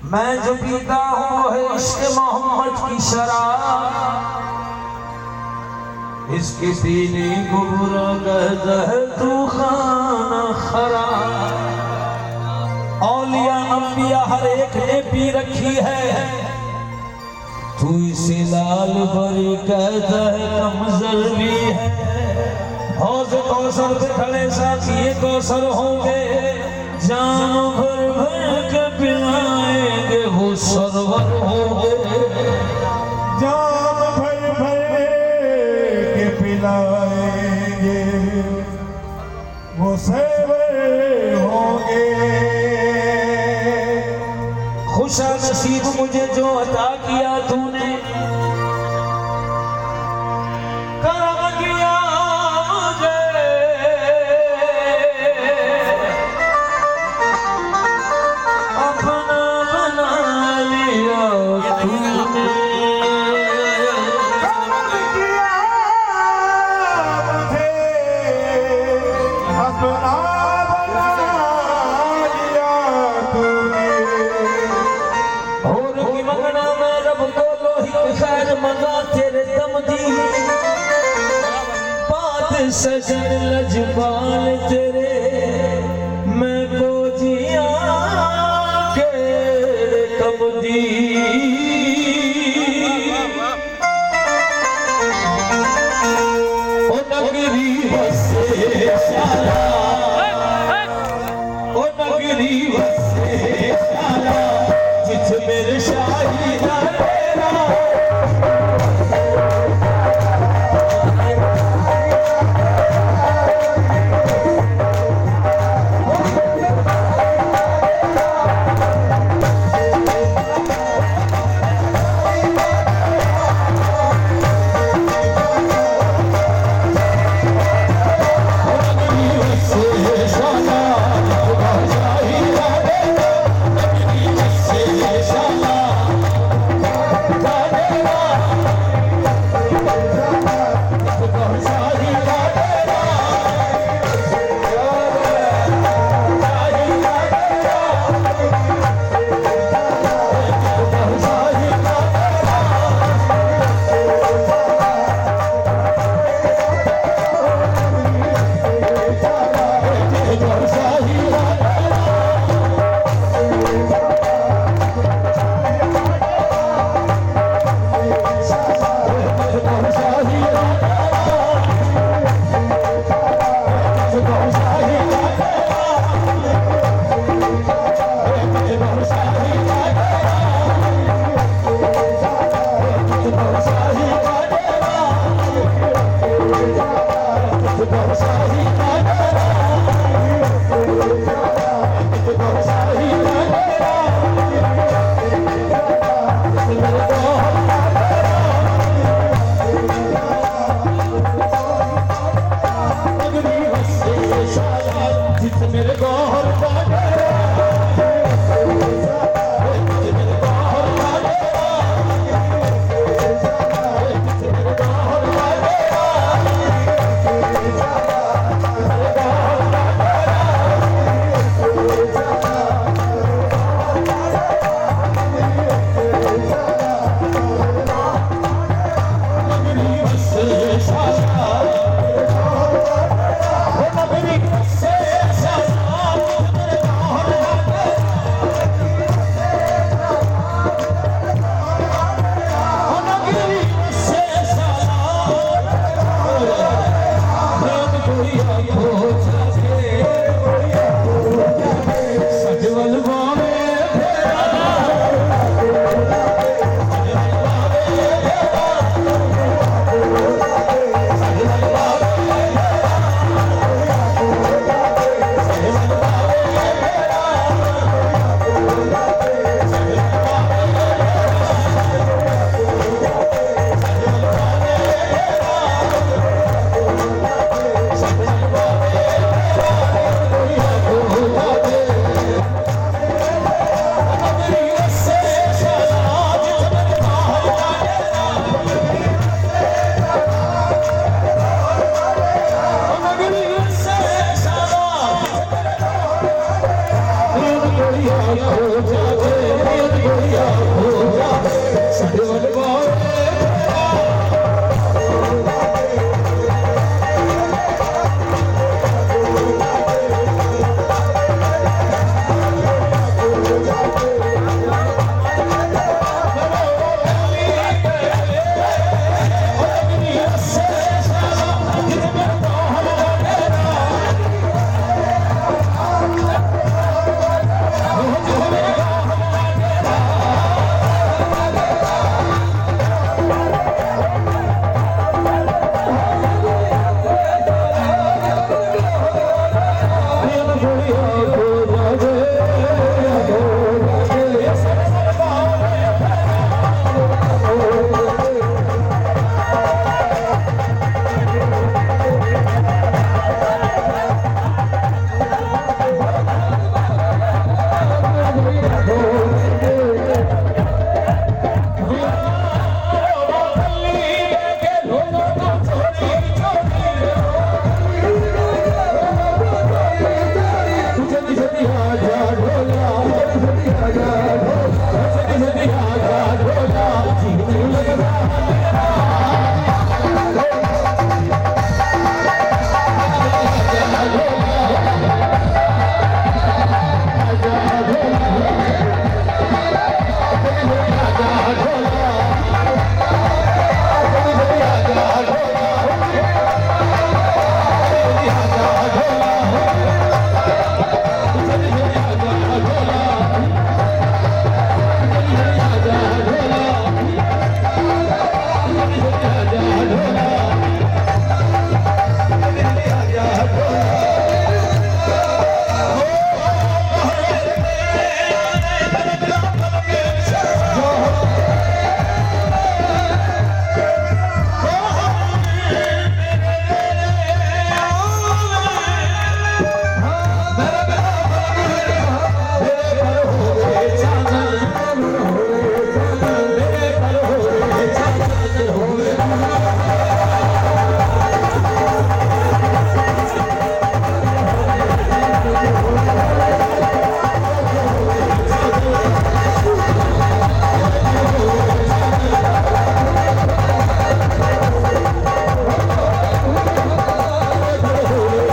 मैं जो पीता हूँ है इश्क मोहम्मद की शराब, इसके पीने को बुरा कहता है तू खाना खराब। औलिया अंबिया हर एक ने पी रखी है, तू इसे लाल भरी कहता है कमजोर भी है। हौज़ कौसर पे खड़े साथी कौसर होंगे, जान भर भर के पिलाएंगे वो सरवर होंगे। जान भर भर के पिलाएंगे वो सरवर होंगे। खुशा नसीब मुझे जो अता किया तूने, करम किया मुझे, अपना बना लिया तूने। करम किया मुझे, अपना बना लिया तूने। और की मंगना में रब को लोही खैर मंगा तेरे दम दी, बात सजन लजपाल तेरे मैं को जिया के कम दी। ओ नगरी बसे शाला, ओ नगरी बसे शाला, जिथ मेरे शाही दा तेरा। Hallelujah.